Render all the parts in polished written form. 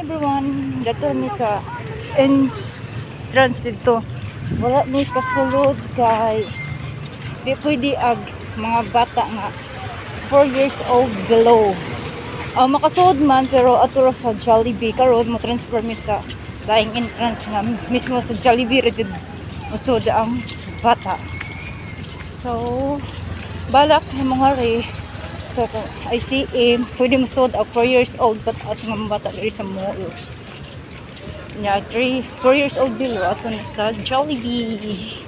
everyone, dato mi sa entrance dito. Wala mi kasulod kay di pwede ag mga bata nga 4 years old below. Makasulod man pero aturo sa Jollibee karon mo transfer mi sa daing entrance nga mismo sa Jollibee ra jud usod ang bata. So balak ni mga re sa ICM pwede mo sud ang 4 years old pataas nga bata diri sa mall. Nya 4 years old below ato na sa Jollibee.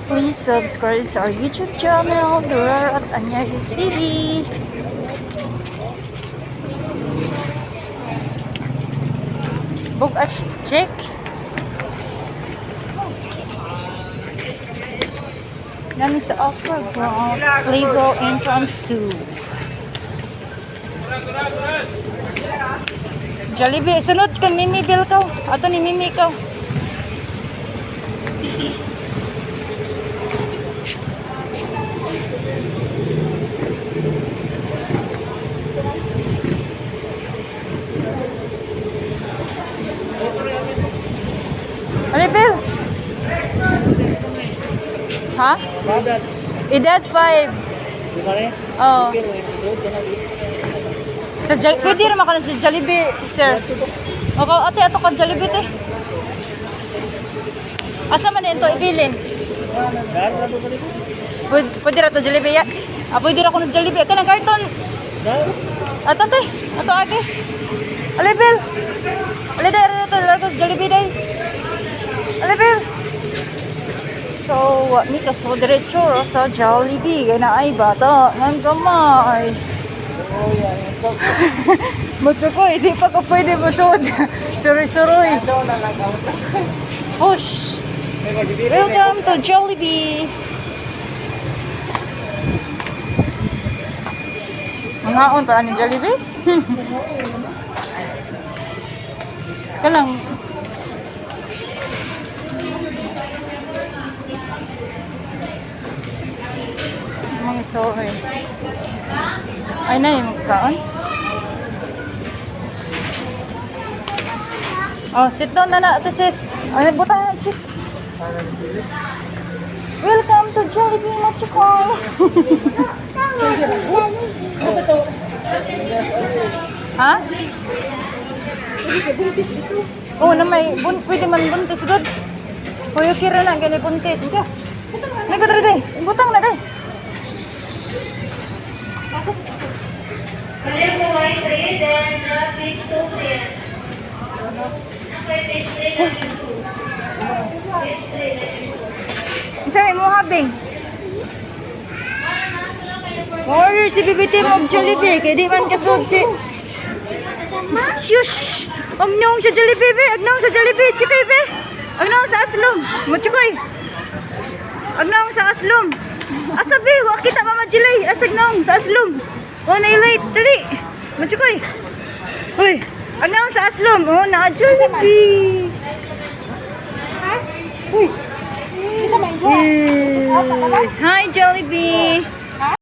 Please subscribe sa our YouTube channel, Durar at Anyayos TV. Book at check. Nami sa Aqua Ground, Playground entrance 2. Jollibee, sunod ka Mimi Bill ka. Ato ni Mimi ka. Ano Bill? Ha? Edad 5. Oh. Sa pwede naman ka na sa Jollibee, sir. Okay, ate, ato ka Jollibee, te. Asa man ito, ibilin? Pwede ra to Jollibee, ya? Pwede ra ko na Jollibee. Ito ng karton. Ato, te. Ato, ate. Alibel. Alida, ra to. Lara ko sa Jollibee, day. Alibel. So, mi kaso diretso sa Jollibee. Kaya na ay bata. Nang gamay. Mucho ko, hindi pa ka pwede masod. Suroy-suroy. Push. Welcome to Jollibee. Mga untaan ng Jollibee? Kalang. Mga sorry. Ay na yung kaon. Oh, sit down na na, sis. Ay, butang na, chik. Welcome to Jollibee, machikoy. Ha? Oh, na may pwede man buntis god. Kuya kira na gani buntis. Nagkatara day. Butang na day. Sabi mo habing. Order si BBT mo Jollibee kaya di man kasod si. Shush! Agnong sa Jollibee be, agnong sa Jollibee, chikoy be. Agnong sa aslom, mo chikoy. Agnong sa aslom. Asabi, wa kita mama Jilay, asagnong sa aslom. Oh, nailay, dali. Mo chikoy. Hoy, agnong sa aslom. Oh, na Jollibee. Ha? Uy. Hi Jollibee.